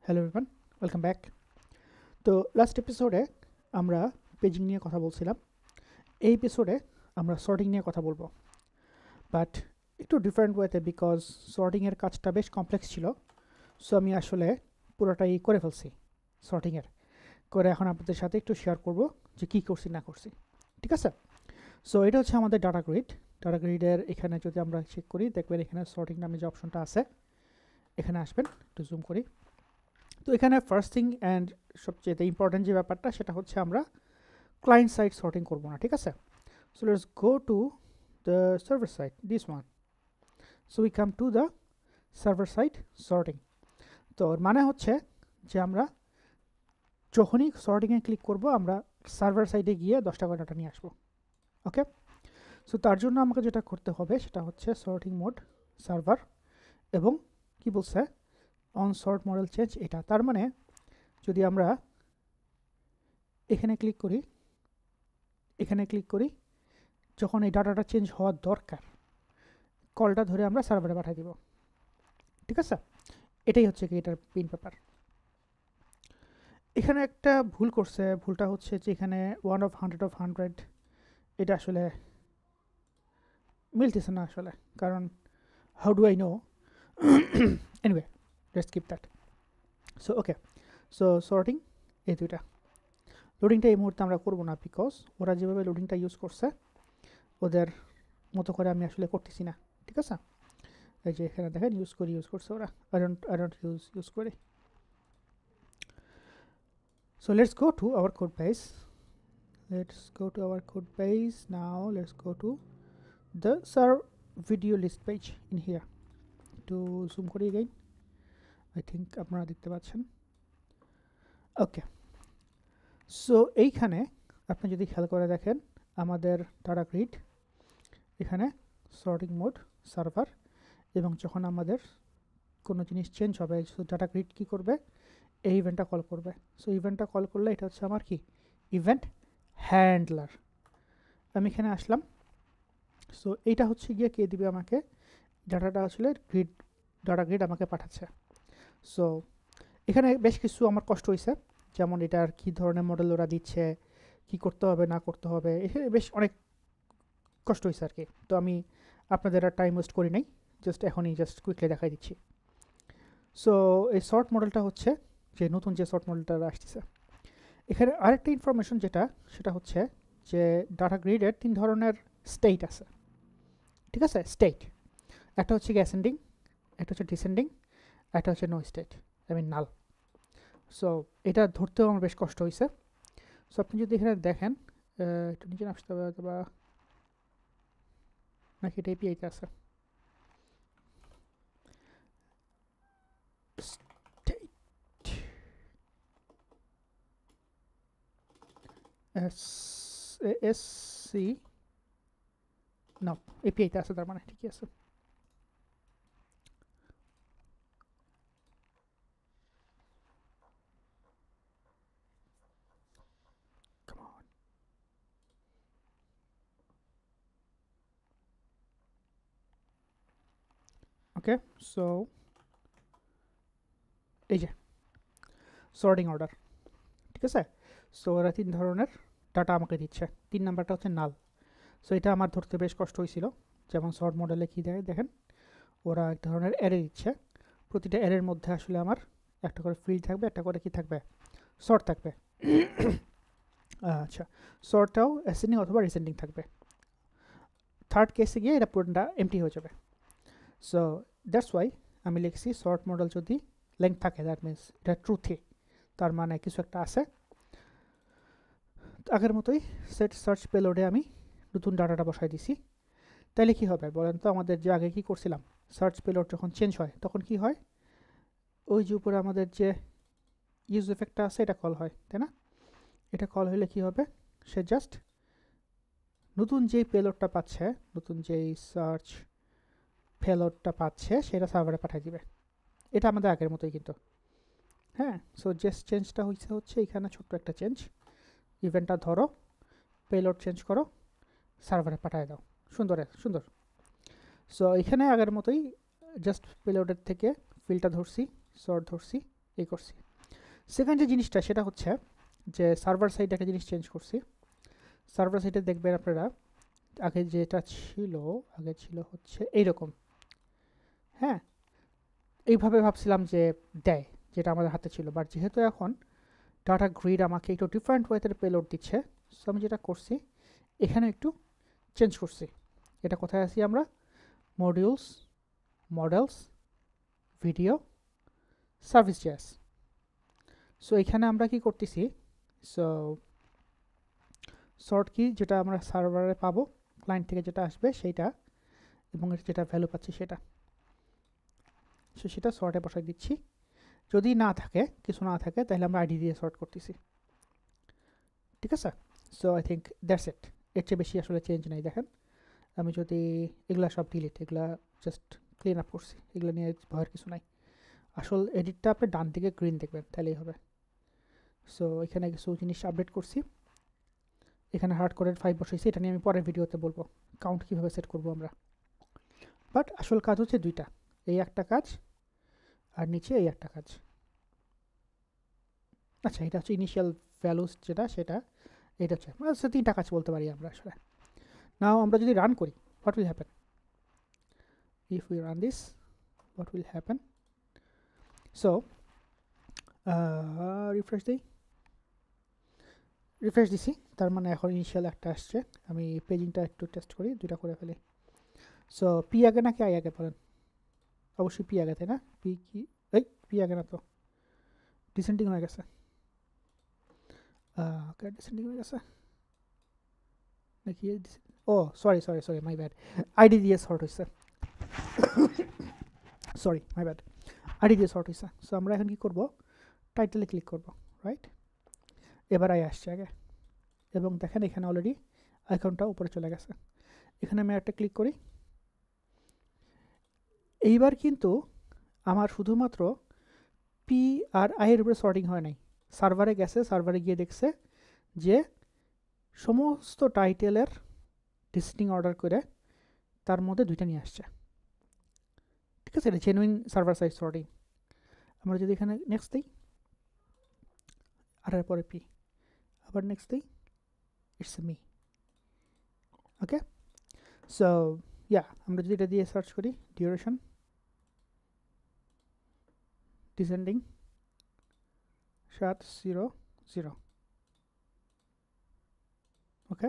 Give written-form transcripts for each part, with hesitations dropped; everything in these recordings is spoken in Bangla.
Hello everyone, welcome back. তো লাস্ট এপিসোডে আমরা পেজিং নিয়ে কথা বলছিলাম। এই এপিসোডে আমরা সর্টিং নিয়ে কথা বলবো, বাট একটু ডিফারেন্ট ওয়েতে, বিকজ সর্টিংয়ের কাজটা বেশ কমপ্লেক্স ছিল। সো আমি আসলে পুরোটাই করে ফেলছি সর্টিংয়ের, করে এখন আপনাদের সাথে একটু শেয়ার করব যে কী করছি না করছি। ঠিক আছে? সো এটা হচ্ছে আমাদের ডাটা গ্রিড। ডাটা গ্রিডের এখানে যদি আমরা চেক করি, দেখবেন এখানে সর্টিং নামে যে অপশনটা আছে, এখানে আসবেন, একটু জুম করি। তো এখানে ফার্স্ট থিং অ্যান্ড সবচেয়ে ইম্পর্টেন্ট যে ব্যাপারটা, সেটা হচ্ছে আমরা ক্লায়েন্ট সাইড সর্টিং করবো না। ঠিক আছে? So let's go to the server side, this one. So we come to the server side sorting. তো মানে হচ্ছে যে আমরা যখনই সর্টিংয়ে ক্লিক করব, আমরা সার্ভার সাইডে গিয়ে 10টা করে ডাটা নিয়ে আসবো। ওকে? সো তার জন্য আমাকে যেটা করতে হবে সেটা হচ্ছে সর্টিং মোড সার্ভার, এবং কি বলছে অন সর্ট মডেল চেঞ্জ। এটা তার মানে যদি আমরা এখানে ক্লিক করি, যখন এই ডাটাটা চেঞ্জ হওয়ার দরকার, কলটা ধরে আমরা সার্ভারে পাঠিয়ে দিব। ঠিক আছে? এটাই হচ্ছে কি এটার মেইন ব্যাপার। এখানে একটা ভুল করছে, ভুলটা হচ্ছে যে এখানে 1 of 100 of 100 এটা আসলে মিলতেছে না আসলে, কারণ how do I know. Anyway, let's skip that. So okay, so sorting এই দুইটা। লোডিংটা এই মুহূর্তে আমরা করবো না, বিকজ ওরা যেভাবে লোডিংটা ইউজ করছে ওদের মতো করে আমি আসলে করতেছি না। ঠিক আছে? এই যে এখানে দেখেন ইউজ করছে ওরা, আই ডোন্ট ইউজ করি। So let's go to our code base. Now let's go to the serve video list page in here. একটু জুম করি এগেইন, আই থিঙ্ক আপনারা দেখতে পাচ্ছেন। ওকে, সো এইখানে আপনি যদি খেয়াল করে দেখেন, আমাদের ডাটা গ্রিড, এখানে সর্টিং মোড সার্ভার, এবং যখন আমাদের কোনো জিনিস চেঞ্জ হবে, সো ডাটা গ্রিড কী করবে, এই ইভেন্টটা কল করবে। সো ইভেন্টটা কল করলে এটা হচ্ছে আমার কি ইভেন্ট হ্যান্ডলার। আমি এখানে আসলাম। সো এইটা হচ্ছে গিয়ে কে দিবে আমাকে ডাটাটা, আসলে ডাটা গ্রিড আমাকে পাঠাচ্ছে। সো এখানে বেশ কিছু আমার কষ্ট হয়েছে, যেমন এটার কী ধরনের মডেল ওরা দিচ্ছে, কি করতে হবে না করতে হবে, এখানে বেশ অনেক কষ্ট হয়েছে আর কি। তো আমি আপনাদের আর টাইম ওয়েস্ট করি নাই, এখনই কুইকলি দেখাই দিচ্ছি। সো এই শর্ট মডেলটা হচ্ছে যে নতুন যে শর্ট মডেলটা আসতেছে। এখানে আরেকটা ইনফরমেশন সেটা হচ্ছে যে ডাটা গ্রিডের 3 ধরনের স্টেট আছে। ঠিক আছে? স্টেট একটা হচ্ছে অ্যাসেন্ডিং, একটা হচ্ছে ডিসেন্ডিং, একটা হচ্ছে নো স্টেট, নাল। সো এটা ধরতেও আমার বেশ কষ্ট হয়েছে। সো আপনি যদি এখানে দেখেন, একটু নিচে আসতে হবে, অথবা নাকি এটা এপিআইতে আছে। এসসি না, এপিআইতে আছে, তার মানে ঠিকই আছে। ওকে, সো এই যে সর্টিং অর্ডার। ঠিক আছে? সো ওরা 3 ধরনের ডাটা আমাকে দিচ্ছে। 3 নাম্বারটা হচ্ছে নাল। সো এটা আমার ধরতে বেশ কষ্ট হয়েছিল। যেমন শর্ট মডেলে কী দেয় দেখেন, ওরা এক ধরনের অ্যারে দিচ্ছে। প্রতিটা অ্যারের মধ্যে আসলে আমার একটা করে ফিল্ড থাকবে, একটা করে কি থাকবে, শর্ট থাকবে। আচ্ছা, শর্টটাও অ্যাসেন্ডিং অথবা রিসেন্ডিং থাকবে। থার্ড কেসে গিয়ে এটা পুরোটা এমটি হয়ে যাবে। সো দ্যাটস ওয়াই আমি লিখছি শর্ট মডেল যদি লেন্থ থাকে, দ্যাট মিনস এটা ট্রুথি, তার মানে কিছু একটা আছে। আগের মতোই সেট সার্চ পেলোডে আমি নতুন ডাটাটা বসাই দিছি। তাইলে কি হবে বলেন তো? আমাদের যে আগে কি করছিলাম, সার্চ পেলোড যখন চেঞ্জ হয় তখন কি হয়, ওই যে উপরে আমাদের যে ইউজ এফেক্টটা আছে এটা কল হয়, তাই না? এটা কল হলে কি হবে, সে জাস্ট নতুন যেই পেলোডটা পাচ্ছে, নতুন যেই সার্চ পেলোডটা পাচ্ছে সেটা সার্ভারে পাঠিয়ে দিবে। এটা আমাদের আগের মতোই কিন্তু। হ্যাঁ, সো যে চেঞ্জটা হচ্ছে এখানে ছোট্ট একটা চেঞ্জ, ইভেন্টটা ধরো, পেলোড চেঞ্জ করো, সার্ভারে পাঠিয়ে দাও। সুন্দর। সো এখানে আগের মতোই জাস্ট পেলোডের থেকে ফিল্ডটা ধরছি, শর্ট ধরছি, এই করছি। সেকেন্ড যে জিনিসটা সেটা হচ্ছে যে সার্ভার সাইডে একটা জিনিস চেঞ্জ করছি। সার্ভার সাইডে দেখবেন আপনারা আগে যেটা ছিল, আগে ছিল হচ্ছে এইরকম, হ্যাঁ, এইভাবে ভাবছিলাম যে দেয়, যেটা আমাদের হাতে ছিল। বাট যেহেতু এখন ডাটা গ্রিড আমাকে একটু ডিফারেন্ট ওয়েতে পেলোড দিচ্ছে, সো আমি যেটা করছি এখানে একটু চেঞ্জ করছি। এটা কোথায় আছি আমরা? Modules, models, video, services. So এখানে আমরা কি করতেছি, সো শর্ট কি যেটা আমরা সার্ভারে পাবো, ক্লায়েন্ট থেকে যেটা আসবে সেইটা, এবং যেটা ভ্যালু পাচ্ছি সেটা, সো সেটা শর্টে বসাই দিচ্ছি। যদি না থাকে, কিছু না থাকে, তাহলে আমরা আইডি দিয়ে শর্ট করতেছি। ঠিক আছে? সো আই থিঙ্ক দ্যাটস ইট। এর চেয়ে বেশি আসলে চেঞ্জ নাই। দেখেন আমি যদি এগুলা সব ডিলিট, এগুলা জাস্ট ক্লিন আপ করছি, এগুলো নিয়ে ভয়ের কিছু নাই। আসল এডিটটা আপনি ডান দিকে গ্রিন দেখবেন, তাহলেই হবে। সো এখানে কিছু জিনিস আপডেট করছি। এখানে হার্ড কোডের 5 বসাইছি, এটা নিয়ে আমি পরের ভিডিওতে বলবো কাউন্ট কীভাবে সেট করবো আমরা। বাট আসল কাজ হচ্ছে দুইটা, এই একটা কাজ আর নিচে এই একটা কাজ। আচ্ছা, এটা হচ্ছে ইনিশিয়াল ভ্যালুস যেটা, সেটা এটা হচ্ছে আচ্ছা, তিনটা কাজ বলতে পারি আমরা আসলে। নাও আমরা যদি রান করি, what will happen if we run this, what will happen? So refresh দিই, রিফ্রেশ দিছি, তার মানে এখন ইনিশিয়াল একটা আসছে। আমি পেজিংটা একটু টেস্ট করি, দুইটা করে ফেলি। সো পি আগে নাকি আই আগে বলেন? অবশ্যই পি আগে, তাই না? পি কি, এই পি আগে না তো, ডিসেন্ডিং হয়ে গেছে। ওকে, ডিসেন্ডিং হয়ে গেছে নাকি? ও sorry sorry sorry, my bad, ID দিয়ে শর্ট হয়েছে। সরি, মাই ব্যাড, আইডি দিয়ে শর্ট হয়েছে। সো আমরা এখন কি করব, টাইটেলে ক্লিক করব, রাইট? এবার আই আসছে আগে, এবং দেখেন এখানে অলরেডি আইকনটা উপরে চলে গেছে। এখানে আমি একটা ক্লিক করি। এইবার কিন্তু আমার শুধুমাত্র পি আর আই এর উপরে সর্টিং হয় নাই, সার্ভারে গেছে, সার্ভারে গিয়ে দেখছে যে সমস্ত টাইটেলের ডিসেন্ডিং অর্ডার করে তার মধ্যে দুইটা নিয়ে আসছে। ঠিক আছে, এটা জেনুইন সার্ভার সাইড সর্টিং। আমরা যদি এখানে নেক্সট দিই, আর এরপরে পি, আবার নেক্সট দিই, it's me. Okay, so yeah, আমরা যদি এটা দিয়ে সার্চ করি, duration descending 700, okay.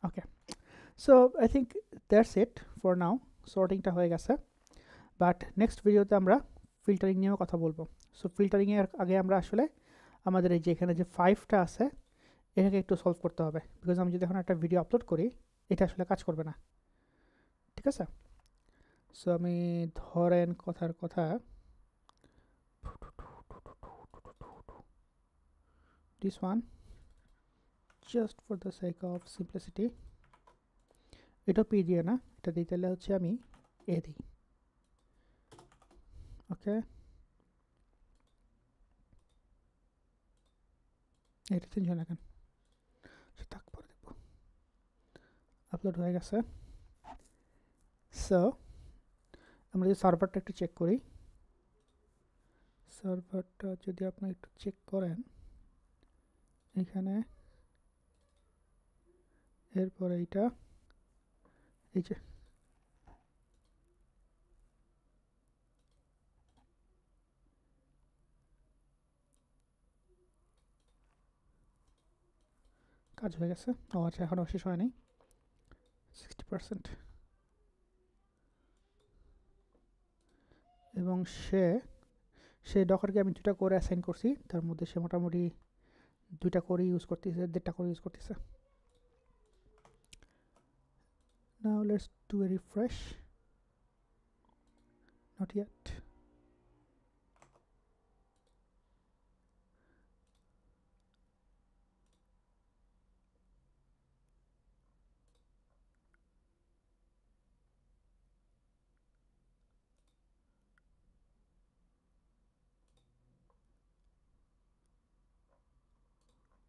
Okay, so I think that's it for now. সর্টিংটা হয়ে গেছে, বাট নেক্সট ভিডিওতে আমরা ফিল্টারিং নিয়েও কথা বলবো। সো ফিল্টারিংয়ের আগে আমরা আসলে আমাদের এই যে এখানে যে 5টা আছে, এটাকে একটু সলভ করতে হবে, বিকজ আমি যদি এখন একটা ভিডিও আপলোড করি, এটা আসলে কাজ করবে না। ঠিক আছে? সো আমি ধরেন কথার কথা, this one just for the sake of simplicity, এটা পি দিয়ে না, এটা দিতে হলে হচ্ছে আমি এ দিই। ওকে, এটা চেঞ্জ হয় না কেন? থাক, পরে দেখবো। আপলোড হয়ে গেছে। সো আমরা যদি সার্ভারটা একটু চেক করি, সার্ভারটা যদি আপনি একটু চেক করেন, এখানে এরপরে এইটা, এই যে কাজ হয়ে গেছে। ও আচ্ছা, এখনও শেষ হয়নি, 60%। এবং সে ডকারকে আমি 2টা করে অ্যাসাইন করছি, তার মধ্যে সে মোটামুটি 2টা করে ইউজ করতেছে, 1.5টা করে ইউজ করতেছে। Now let's do a refresh. Not yet.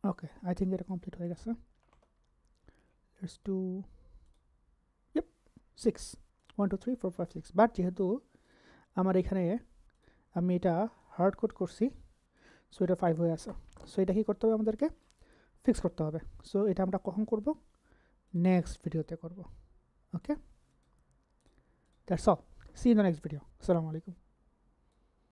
Okay, I think এটা কমপ্লিট হয়ে গেছে। Let's do, yep, 6. 1 2 3 4 5 6 বাট যেহেতু আমার এখানে আমি এটা হার্ড কোড করছি সো এটা 5 হয়ে আছে সো এটা কি করতে হবে আমাদেরকে ফিক্স করতে হবে সো এটা আমরা কখন করব নেক্সট ভিডিওতে করব okay that's all see in the next video আসসালামু আলাইকুম